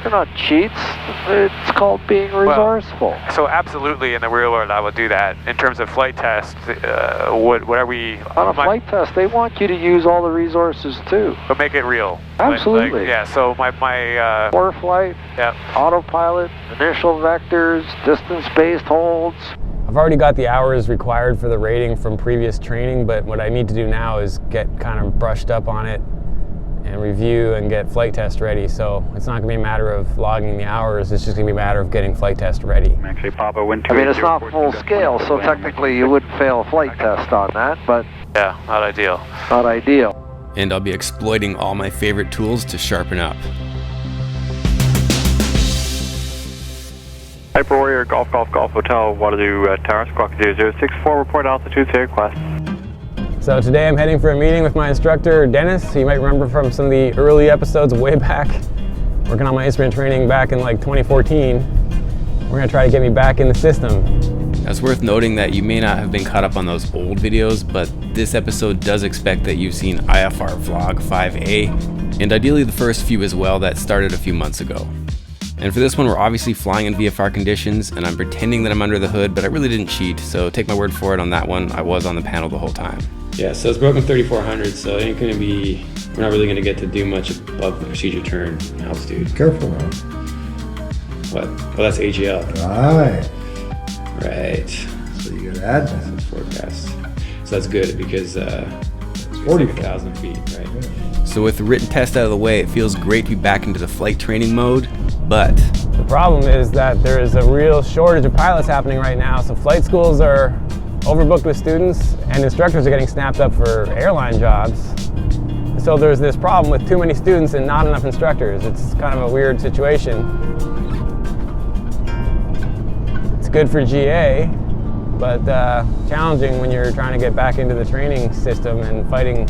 They're not cheats. It's called being resourceful. Well, so absolutely in the real world I will do that. In terms of flight tests, what are we... On a flight test, they want you to use all the resources too. But make it real. Absolutely. Yeah, so my ForeFlight, autopilot, initial vectors, distance-based holds. I've already got the hours required for the rating from previous training, but what I need to do now is get kind of brushed up on it and review and get flight test ready. So it's not going to be a matter of logging the hours, it's just going to be a matter of getting flight test ready. Actually, Papa went to... I mean, it's not full scale, so technically you wouldn't fail a flight test on that, but... Yeah, not ideal. Not ideal. And I'll be exploiting all my favorite tools to sharpen up. Hyper Warrior, Golf Hotel, Waterloo Tower, Squawk 0064, report altitude, say request. So today I'm heading for a meeting with my instructor, Dennis, who you might remember from some of the early episodes way back, working on my instrument training back in like 2014. We're going to try to get me back in the system. It's worth noting that you may not have been caught up on those old videos, but this episode does expect that you've seen IFR Vlog 5A, and ideally the first few as well that started a few months ago. And for this one, we're obviously flying in VFR conditions, and I'm pretending that I'm under the hood, but I really didn't cheat, so take my word for it on that one. I was on the panel the whole time. Yeah, so it's broken 3400, so it ain't gonna be, we're not really gonna get to do much above the procedure turn altitude. Careful now. What? Well, that's AGL. Right. So you gotta add that. That's forecast. So that's good because 40,000 feet, right? Yeah. So with the written test out of the way, it feels great to be back into the flight training mode, but the problem is that there is a real shortage of pilots happening right now, so flight schools are overbooked with students and instructors are getting snapped up for airline jobs. So there's this problem with too many students and not enough instructors. It's kind of a weird situation. It's good for GA, but challenging when you're trying to get back into the training system and fighting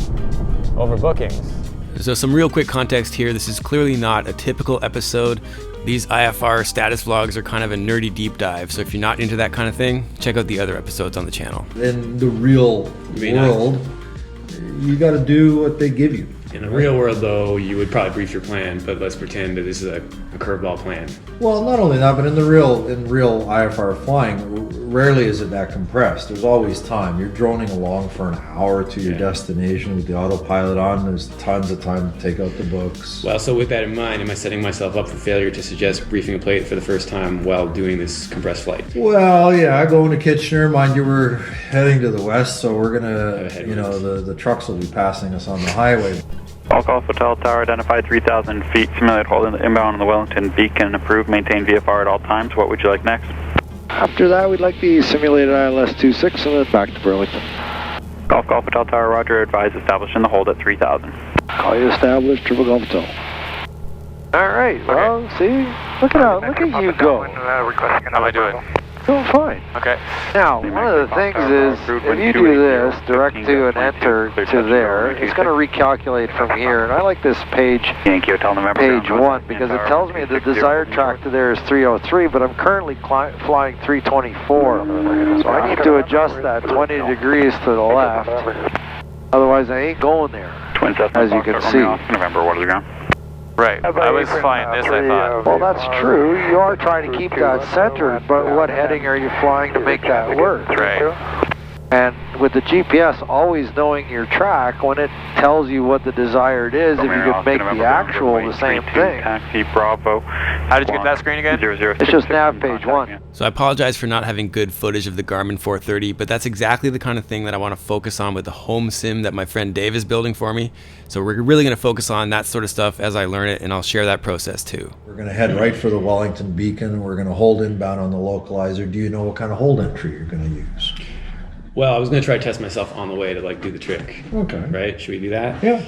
overbookings. So some real quick context here. This is clearly not a typical episode. These IFR status vlogs are kind of a nerdy deep dive, so if you're not into that kind of thing, check out the other episodes on the channel. In the real world, you got to do what they give you. In the real world, though, you would probably brief your plan, but let's pretend that this is a curveball plan. Well, not only that, but in real IFR flying, rarely is it that compressed. There's always time. You're droning along for an hour to your destination with the autopilot on. There's tons of time to take out the books. Well, so with that in mind, am I setting myself up for failure to suggest briefing a plate for the first time while doing this compressed flight? Well, yeah, going to Kitchener. Mind you, we're heading to the west, so we're gonna, the trucks will be passing us on the highway. Golf Hotel Tower identified 3,000 feet, simulate holding the inbound on the Wellington beacon, approved, maintain VFR at all times. What would you like next? After that, we'd like the simulated ILS 26 and then back to Burlington. Golf Hotel Tower, roger, advise establishing the hold at 3,000. Call you established, Triple Golf Hotel. All right, well, see, look at you go. How am I doing? Doing fine. Okay. Now, one of the things is, if you do this, direct to and enter to there, it's going to recalculate from here. And I like this page 1, because it tells me the desired track to there is 303, but I'm currently flying 324. So I need to adjust that 20 degrees to the left. Otherwise, I ain't going there, as you can see. November, what is the ground? Right, I was flying this, I thought. Well, that's true. You are trying to keep that centered, but what heading are you flying to make that work? Right. And with the GPS always knowing your track, when it tells you what the desired is, if you could make the actual the same thing. Taxi Bravo. How did you get that screen again? It's just nav page 1. So I apologize for not having good footage of the Garmin 430, but that's exactly the kind of thing that I want to focus on with the home sim that my friend Dave is building for me. So we're really going to focus on that sort of stuff as I learn it, and I'll share that process too. We're going to head right for the Wellington beacon. We're going to hold inbound on the localizer. Do you know what kind of hold entry you're going to use? Well, I was going to try to test myself on the way to do the trick. Okay. Right? Should we do that? Yeah.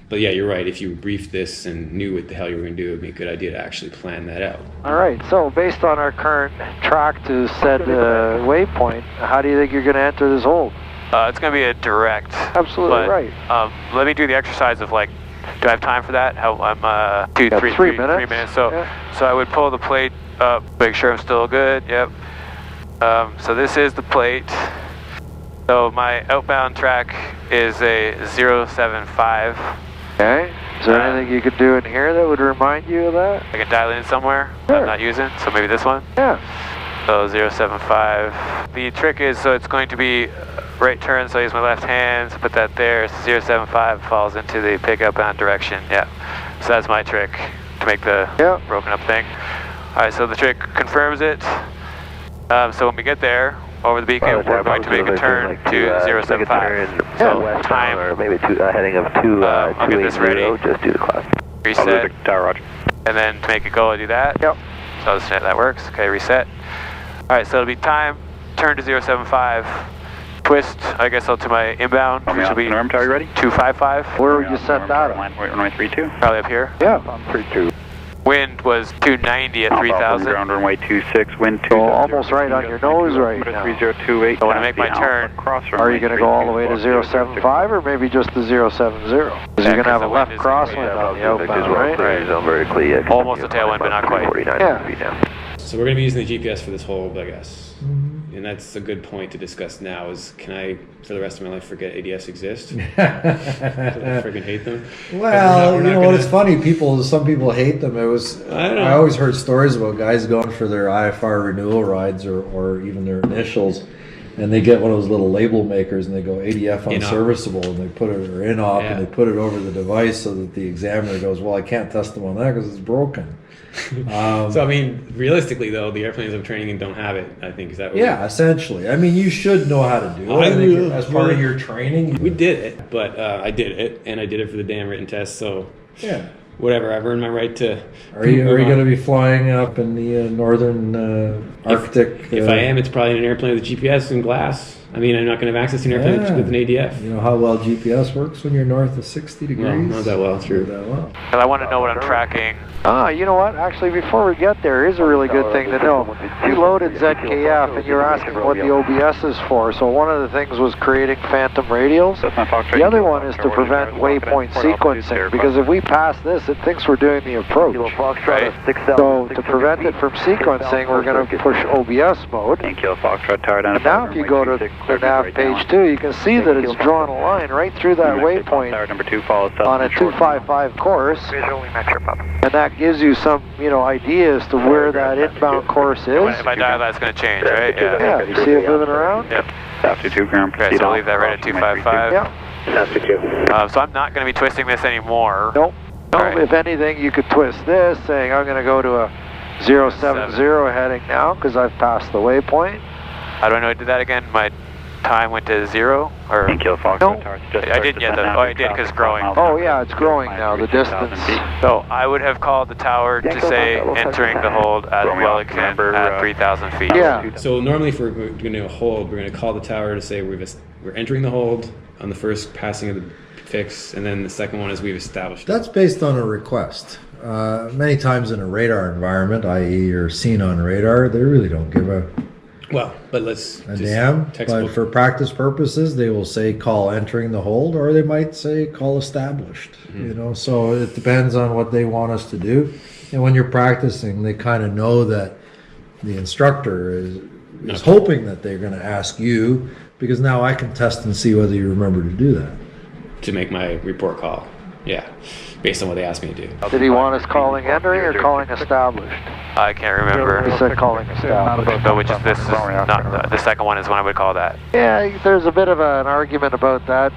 But yeah, you're right. If you briefed this and knew what the hell you were going to do, it would be a good idea to actually plan that out. All right. So based on our current track to said waypoint, how do you think you're going to enter this hold? It's going to be a direct. Absolutely right. Let me do the exercise of do I have time for that? I'm 3 minutes. So I would pull the plate up, make sure I'm still good. Yep. So this is the plate. So my outbound track is a 075. Okay. Is there anything you could do in here that would remind you of that? I can dial it in somewhere Sure. I'm not using, so maybe this one? Yeah. So 075. The trick is, so it's going to be right turn, so I use my left hand, so put that there, 075 falls into the pickup on direction, yeah. So that's my trick to make the broken up thing. Alright, so the trick confirms it. So when we get there, over the beacon, we're going to make a turn to 075. So time, or maybe heading of 2, I'll get this ready. Just do the class. Reset, Roger. and then to make it go, I do that. Yep. So that works, okay, reset. Alright, so it'll be time, turn to 075, twist, I guess to my inbound, which will be 255. Where would you set that up? Runway 32. Probably up here. Yeah. 32. Wind was 290 at 3,000. Ground runway 26, wind 2. So almost right on your nose right now. 3028. So when I make my turn, are you going to go all the way to 075 or maybe just to 070? Because you're going to have a left crosswind on the outbound, right? Right. Almost a tailwind, but not quite. Yeah. So we're going to be using the GPS for this hold, I guess. And that's a good point to discuss now is, can I, for the rest of my life, forget ADS exist? I freaking hate them. Well, you know what, it's funny, some people hate them. I always heard stories about guys going for their IFR renewal rides or even their initials, and they get one of those little label makers and they go ADF unserviceable, and they put it, or in-op, and they put it over the device so that the examiner goes, well, I can't test them on that because it's broken. So, I mean, realistically, though, the airplanes I'm training in don't have it, I think. Is that what essentially. I mean, you should know how to do it. I think as part of your training. We did it, but I did it, and I did it for the damn written test, so yeah. Whatever, I've earned my right to... Are you going to be flying up in the northern Arctic? If I am, it's probably an airplane with GPS and glass. I mean, I'm not going to have access to an airplane with an ADF. You know how well GPS works when you're north of 60 degrees? Well, not that well, true. Not that well. Because I want to know what I'm tracking. You know what? Actually, before we get there, here's a really good thing to know. You loaded ZKF, and you're asking what the OBS is for. So one of the things was creating phantom radials. The other one is to prevent waypoint sequencing, because if we pass this, it thinks we're doing the approach. Right. So to prevent it from sequencing, we're going to push OBS mode. And now if you go to the nav page 2, you can see that it's drawn a line right through that waypoint on a 255 course. And that gives you some, idea as to where that inbound course is. If I dial, that's going to change, right? Yeah, you see it moving around? Yep. After 2 ground. Okay, so I'll leave that right at 255. Yeah. So I'm not going to be twisting this anymore. Nope. Right. If anything, you could twist this, saying I'm going to go to a 070 heading now because I've passed the waypoint. How do I know I did that again? My time went to 0? Or no. I didn't yet, though. Oh, I did because it's growing. Oh, yeah, it's growing now, the distance. So I would have called the tower to say entering the hold at Wellington at 3,000 feet. Yeah. So normally if we're going to do a hold, we're going to call the tower to say we're entering the hold on the first passing of the fix, and then the second one is we've established. That's based on a request. Many times in a radar environment, i.e. you're seen on radar, they really don't give a but let's damn. But for practice purposes, they will say call entering the hold, or they might say call established. Mm-hmm. So it depends on what they want us to do. And when you're practicing, they kind of know that the instructor is hoping that they're going to ask you, because now I can test and see whether you remember to do that. To make my report call, based on what they asked me to do. Did he want us calling entering or calling established? I can't remember. He said calling established. So which is this is not the second one is when I would call that. Yeah, there's a bit of an argument about that.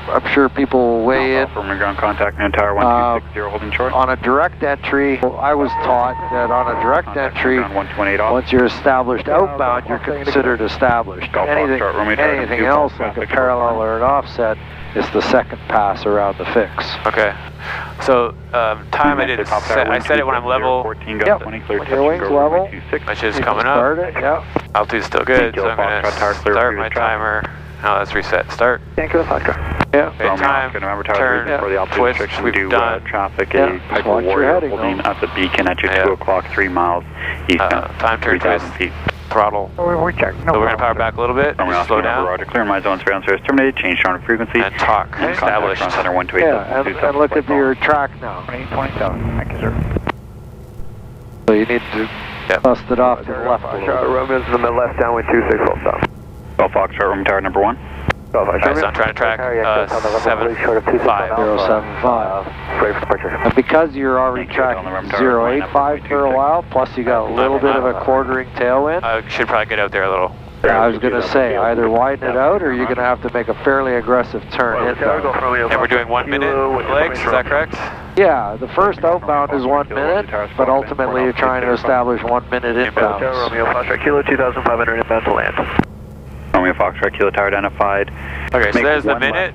I'm sure people will weigh in. From ground contact, entire 1260 holding short. On a direct entry, I was taught that on a direct entry, once you're established outbound, you're considered established. Anything else, like a parallel or an offset, is the second pass around the fix. Okay. So time I did I set it when I'm level. Yep. When your wing's level, which is coming up. Altitude's still good, so I'm going to start my timer. Now let's reset. Start. Yeah. Okay, time, turn, twist, we've done. Traffic, a Piper Warrior holding at the beacon at your 2 o'clock, 3 miles eastbound. Time, turn, twist, throttle. So we're going to power back a little bit, slow down. Roger, clear my zone, surveillance service terminated, change tone of frequency. And talk, established. Yeah, and look at your track now. 20,000, thank you, sir. So you need to bust it off to the left a little bit. Romeo to the left, downwind 26, full stop. Golf Foxtrot, room tower number 1. Alright, so I'm trying to track 075. 075. And because you're already tracking 085 for a while, plus you got a little bit of a quartering tailwind. I should probably get out there a little. Yeah, I was going to say, either widen it out or you're going to have to make a fairly aggressive turn inbound. And we're doing 1 minute legs, is that correct? Yeah, the first outbound is 1 minute, but ultimately you're trying to establish 1 minute inbound. Romeo Foxtrot Kilo 2500 inbound to land. Romeo Foxtrot Kilo Tower identified. Okay, so there's the minute.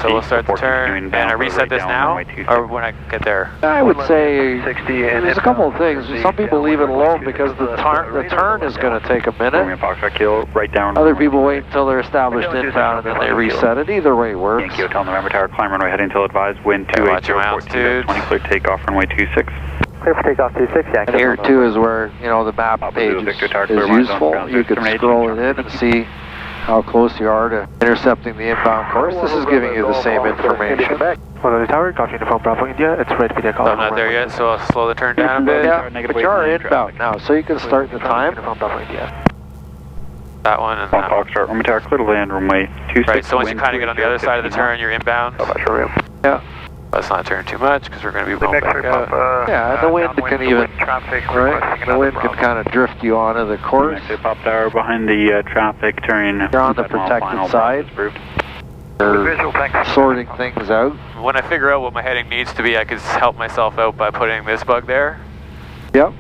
So we'll start the turn, and I reset this now, or when I get there? I would say there's a couple of things. Some people leave it alone because the turn is going to take a minute. Romeo Foxtrot Kilo, right down. Other people wait until they're established inbound and then they reset it. Either way works. Yankee Hotel November Tower, climb runway heading till advised, wind 280, 20, clear takeoff runway 26. Clear for takeoff 26, Yankee. And here too is where, you know, the map page is useful. You can scroll it in and see how close you are to intercepting the inbound course. This is giving you the same information. Well, Tower, copy uniform Bravo India, it's ready to be there. I'm not there yet, so I'll slow the turn down a bit. Yeah, but you are inbound now, so you can start the time. That one and that one. Foxtrot, Romeo Tower, clear to land, runway 26. Right, so once you kind of get on the other side of the turn, you're inbound. Yeah. Let's not turn too much because we're going to be blown back out. Yeah, and the wind can even, right? The wind can kind of drift you onto the course. Pop tower behind the traffic, turning. You're on the protected side. You're sorting things out. When I figure out what my heading needs to be, I can help myself out by putting this bug there. Yep.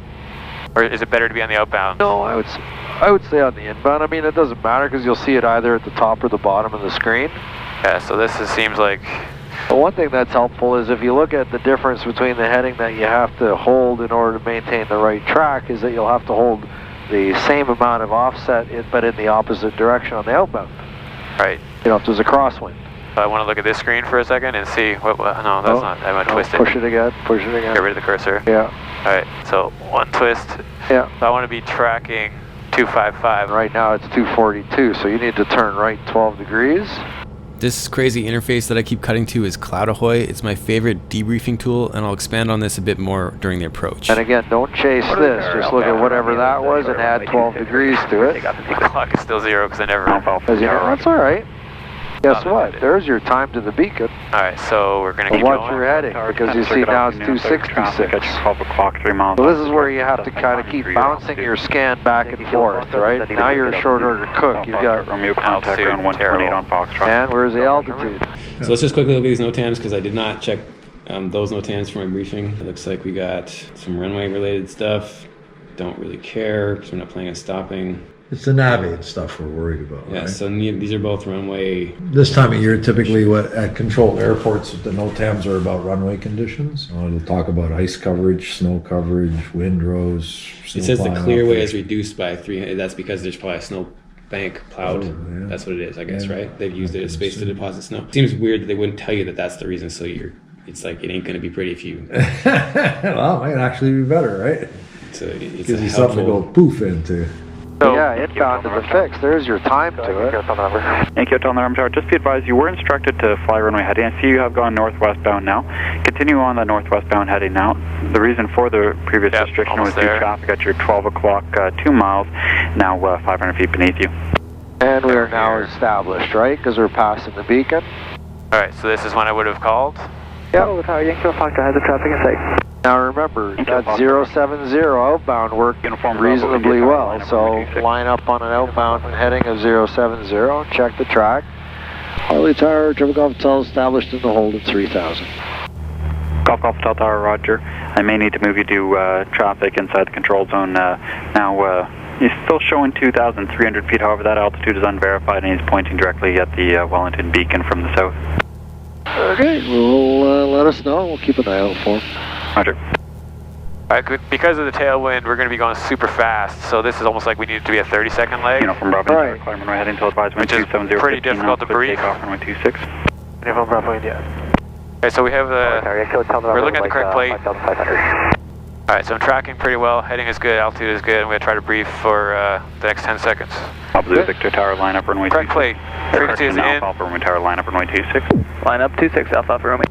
Or is it better to be on the outbound? No, I would say on the inbound. I mean, it doesn't matter because you'll see it either at the top or the bottom of the screen. Yeah, so this seems like... But one thing that's helpful is if you look at the difference between the heading that you have to hold in order to maintain the right track is that you'll have to hold the same amount of offset but in the opposite direction on the outbound. Right. You know, if there's a crosswind. I want to look at this screen for a second and see what, no, that's not, I want to twist it. Push it again, push it again. Get rid of the cursor. Yeah. Alright, so one twist. Yeah. So I want to be tracking 255. Right now it's 242, so you need to turn right 12 degrees. This crazy interface that I keep cutting to is CloudAhoy. It's my favorite debriefing tool, and I'll expand on this a bit more during the approach. And again, don't chase this. Just look at whatever that was and add 12 degrees to it. The clock is still 0 because I never... That's all right. Guess what? There's your time to the beacon. Alright, so we're going to keep watch going. your heading because you see now it's 266. 12 o'clock, 3 miles. So this is where you have to kind of keep bouncing your scan back and forth, right? Now you're a short order cook. You've got Romeo contact on 128 on Foxtrot. And where's the altitude? So let's just quickly look at these NOTAMs because I did not check those NOTAMs for my briefing. It looks like we got some runway related stuff. Don't really care because we're not planning on stopping. It's the navigate stuff we're worried about. Yeah, right? so these are both runway. This time of year, typically at controlled airports, the NOTAMs are about runway conditions. It'll talk about ice coverage, snow coverage, windrows. It says the clearway is reduced by 300. That's because there's probably a snow bank plowed. Oh, yeah. That's what it is, I guess, right? They've used it as space to deposit snow. Seems weird that they wouldn't tell you that that's the reason. So it's like it ain't going to be pretty if you. Well, it might actually be better, right? So it's gives you something to go poof into. So, yeah, inbound to the fix. There's your time to it. Yankee Hotel November Tower, just be advised you were instructed to fly runway heading. I see you have gone northwestbound now. Continue on the northwestbound heading now. The reason for the previous restriction was due to traffic at your 12 o'clock, 2 miles, now 500 feet beneath you. And we are now established, right? Because we're passing the beacon. Alright, so this is when I would have called? Yep. Tower, Yankee Foxtrot has the traffic in sight. Now remember, that 070 outbound worked reasonably well, so line up on an outbound heading of 070, check the track. Harley Tower, Triple Golf Hotel established in the hold at 3000. Golf Hotel Tower, roger. I may need to move you to traffic inside the control zone now. He's still showing 2,300 feet, however that altitude is unverified and he's pointing directly at the Wellington beacon from the south. Okay, well, let us know, we'll keep an eye out for him. Roger. Alright, because of the tailwind, we're going to be going super fast, so this is almost like we need it to be a 30-second leg. From Bravo India, climbing right heading till advised wind 270. Pretty difficult to brief. Takeoff runway 26. Uniform Bravo India. Okay, so we have we're looking at the correct plate. Alright, so I'm tracking pretty well, heading is good, altitude is good, I'm going to try to brief for the next 10 seconds. Blue Victor Tower, line up runway 26. Correct plate, frequency is in. Alpha Romeo Tower, line up runway 26. Line up 26, Alpha Romeo.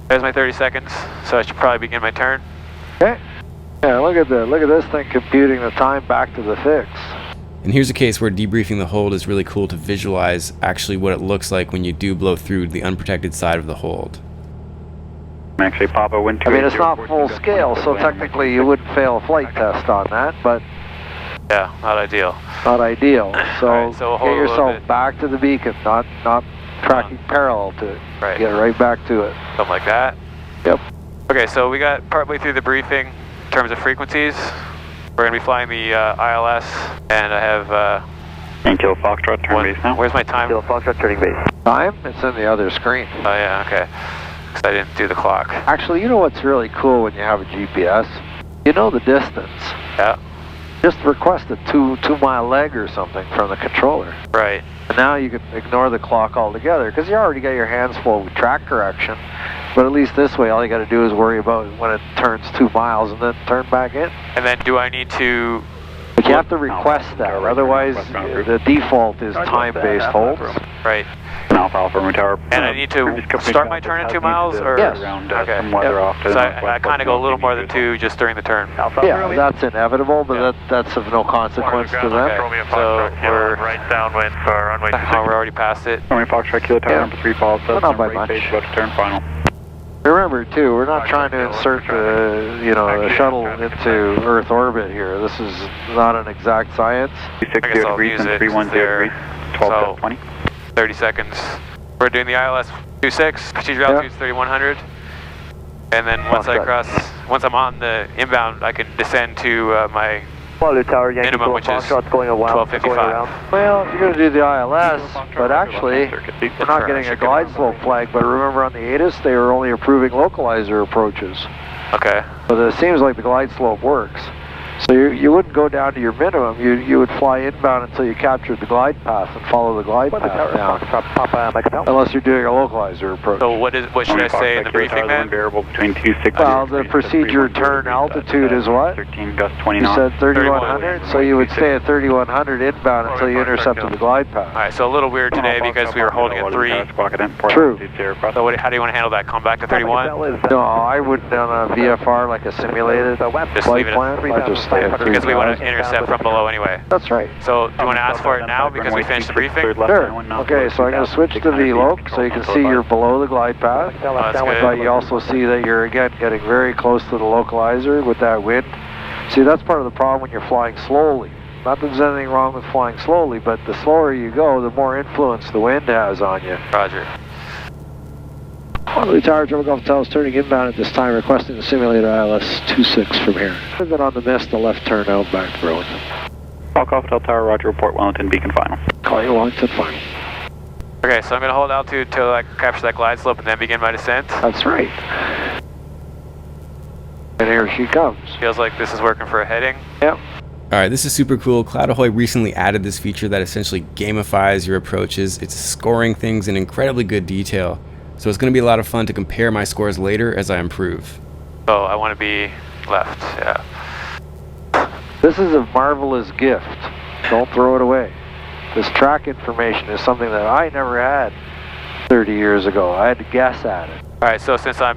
There's my 30 seconds, so I should probably begin my turn. Okay. Yeah, look at this thing computing the time back to the fix. And here's a case where debriefing the hold is really cool to visualize actually what it looks like when you do blow through the unprotected side of the hold. Actually, Papa went to. I mean, it's not full scale, so technically you wouldn't fail a flight test on that, but yeah, not ideal. Not ideal. So, right, so get yourself back to the beacon, not tracking parallel to it. Right. Get right back to it. Something like that. Yep. Okay, so we got partway through the briefing in terms of frequencies. We're going to be flying the ILS, and I have... Kilo Foxtrot, turn base now. Where's my time? Kilo Foxtrot, turning base. Time? It's in the other screen. Oh yeah, okay. Because I didn't do the clock. Actually, you know what's really cool when you have a GPS? You know the distance. Yeah. Just request a two-mile leg or something from the controller. Right. And now you can ignore the clock altogether, because you already got your hands full with track correction. But at least this way, all you got to do is worry about when it turns 2 miles and then turn back in. And then do I need to... But you have to request that, otherwise the default is time-based holds. Right. Alpha Romeo Tower. And I need to start my turn at 2 miles, or? Yes. Okay. Yep. So I kind of go a little more than 2 just during the turn. Yeah, that's inevitable, but that's of no consequence to them. Okay. So we're right downwind for runway 26. Oh, we're already past it. Romeo Foxtrot, Kilo Tower, number 3, follow Well, not by much. about to turn final. Remember, too, we're not trying to insert the shuttle into Earth orbit here. This is not an exact science. 60 degrees and 310 degrees, 12 20. 30 seconds. We're doing the ILS 26, procedure altitude is 3100. And then once once I'm on the inbound, I can descend to my Tower, minimum, which is going a while, 1255. Well, you're going to do the ILS, but actually, we're not getting a glide slope flag, but remember on the ATIS, they were only approving localizer approaches. Okay. But it seems like the glide slope works. So you wouldn't go down to your minimum, you would fly inbound until you captured the glide path and follow the glide path down. Unless you're doing a localizer approach. So what should I say in the briefing then? Variable between 26. Well, the procedure turn altitude is what? 13 gust 20 You knots. said 3100, so you would stay at 3100 inbound until you intercepted the glide path. Alright, so a little weird today because we were holding at 3. True. So how do you want to handle that? Come back to 31? No, I wouldn't on a VFR like a simulated flight plan. I just stay at 3. Because we want to intercept from below anyway. That's right. So do you want to ask for it now because we finished the briefing? Sure. Okay, so I'm going to switch to VLOC so you can see you're below the glide path. But you also see that you're again getting very close to the localizer with that wind. See, that's part of the problem when you're flying slowly. Not that there's anything wrong with flying slowly, but the slower you go, the more influence the wind has on you. Roger. Quality Tower, German Golf Hotel is turning inbound at this time, requesting the simulator ILS 26 from here. And then on the mist, the left turn out back to Burlington. Golf Hotel Tower, Roger, report Wellington, beacon final. Call you Wellington final. Okay, so I'm going to hold altitude till I capture that glide slope and then begin my descent. That's right. And here she comes. Feels like this is working for a heading. Yep. Alright, this is super cool. CloudAhoy recently added this feature that essentially gamifies your approaches. It's scoring things in incredibly good detail. So it's going to be a lot of fun to compare my scores later as I improve. Oh, I want to be left, yeah. This is a marvelous gift. Don't throw it away. This track information is something that I never had 30 years ago. I had to guess at it. Alright, so since I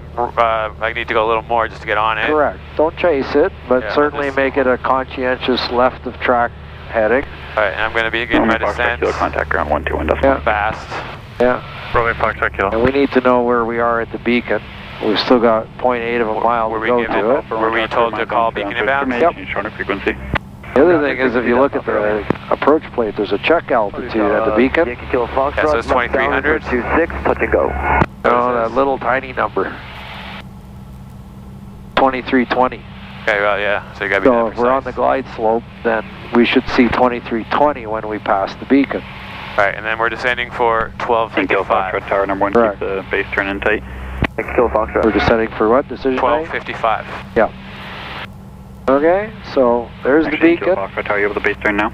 need to go a little more just to get on it. Correct. Don't chase it, but certainly make it a conscientious left of track heading. Alright, and I'm going to begin my descent. Contact ground 12 fast. Yeah. Romeo Foxtrot, Kilo. And we need to know where we are at the beacon. We've still got 0.8 of a mile to go to it. Were we told to call beacon inbound? Yep. Frequency. The other thing is if you look at the approach plate, the's a check altitude at the beacon. Yeah, so it's 2300. 26, touch and go. No, that little tiny number. 2320. Okay, well, yeah, so you got to be So if we're on the glide slope, then we should see 2320 when we pass the beacon. Alright, and then we're descending for 1255. Foxtrot Tower, number 1, Correct. keep the base turn in tight. Kilo Foxtrot. We're descending for what? Decision 1255. Yeah. Okay, so there's the beacon. Kilo Foxtrot Tower, you have the base turn now?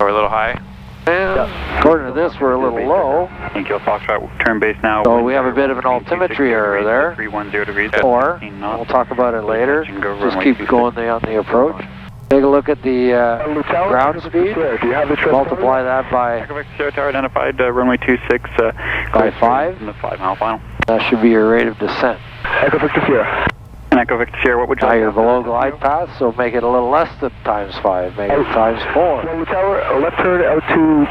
We're a little high. And according to this, we're a little low. Kilo Foxtrot, turn base now. So we have a bit of an altimetry error there. 310 degrees. Or, we'll talk about it later, just keep going on the approach. Take a look at the ground speed, multiply that by Sierra Tower identified, runway 26. By 5. In the 5 mile final. That should be your rate of descent. Echo Victor Sierra. Echo Victor Sierra, what would you Now like? you're below glide path, so make it a little less than ×5, make it ×4. Well, tower, left turn out to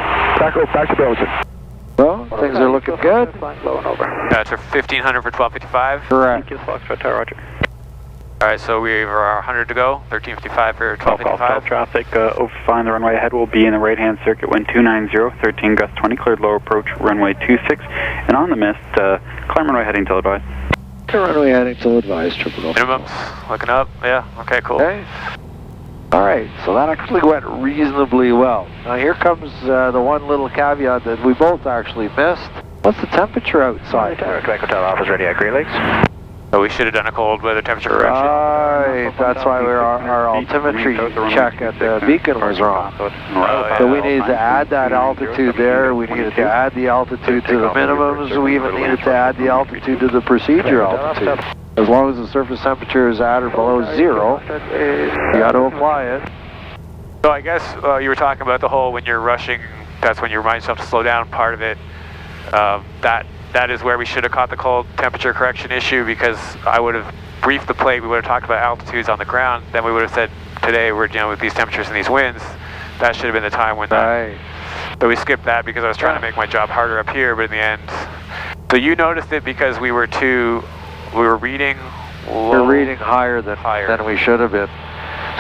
back to Belgium. Well, things are looking good. Low and over. That's for 1500 for 1255. Correct. Thank you, Foxtrot Tower, roger. All right, so we have our 100 to go, 1355 for 1255. Traffic, flying the runway ahead will be in the right-hand circuit, wind 290, 13 gust 20, cleared low approach, runway 26, and on the mist, climb runway heading till advised. Runway heading till advised, triple go. Minimums, looking up, yeah, okay, cool. Okay. All right, so that actually went reasonably well. Now here comes the one little caveat that we both actually missed. What's the temperature outside? Quebec Hotel office ready at Great Lakes. So we should have done a cold weather temperature correction. Right, that's why our altimetry check at the beacon was wrong. So we needed to add that altitude there, we needed to add the altitude to the minimums, we even needed to add the altitude to the procedure altitude. As long as the surface temperature is at or below 0, you got to apply it. So I guess you were talking about the whole when you're rushing, that's when you remind yourself to slow down part of it. That is where we should have caught the cold temperature correction issue, because I would have briefed the plate, we would have talked about altitudes on the ground, then we would have said today we're dealing with these temperatures and these winds. That should have been the time when Right. But we skipped that because I was trying to make my job harder up here, but in the end. So you noticed it because we were reading low. We're reading higher than we should have been.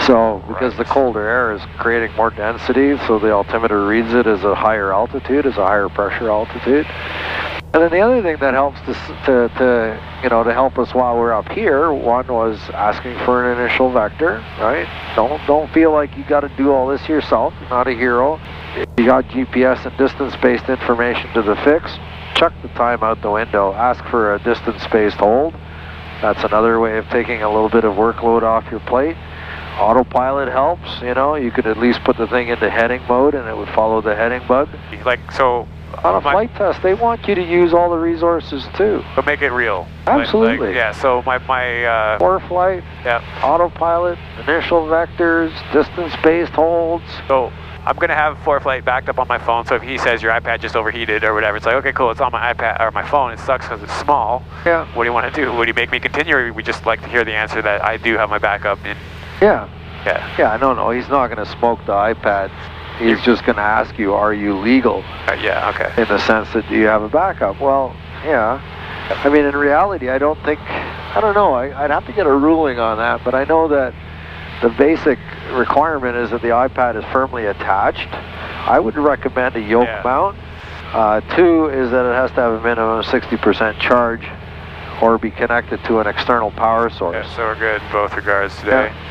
So, because the colder air is creating more density, so the altimeter reads it as a higher altitude, as a higher pressure altitude. And then the other thing that helps to help us while we're up here, one was asking for an initial vector, right? Don't feel like you got to do all this yourself. You're not a hero. You got GPS and distance-based information to the fix. Chuck the time out the window. Ask for a distance-based hold. That's another way of taking a little bit of workload off your plate. Autopilot helps, you could at least put the thing into heading mode and it would follow the heading bug. On a flight test, they want you to use all the resources too. But make it real. Absolutely. Yeah, so my ForeFlight, yeah. autopilot, initial vectors, distance-based holds. So I'm going to have ForeFlight backed up on my phone, so if he says your iPad just overheated or whatever, it's like, okay, cool, it's on my iPad or my phone, it sucks because it's small. Yeah. What do you want to do? Would you make me continue, or would we just like to hear the answer that I do have my backup in? Yeah. Yeah. Yeah, no, he's not going to smoke the iPad. He's just going to ask you, are you legal? Yeah, okay. In the sense that, do you have a backup? Well, yeah. I mean, in reality, I don't know, I'd have to get a ruling on that, but I know that the basic requirement is that the iPad is firmly attached. I would recommend a yoke mount. 2 is that it has to have a minimum of 60% charge or be connected to an external power source. Yeah, so we're good in both regards today. Yeah.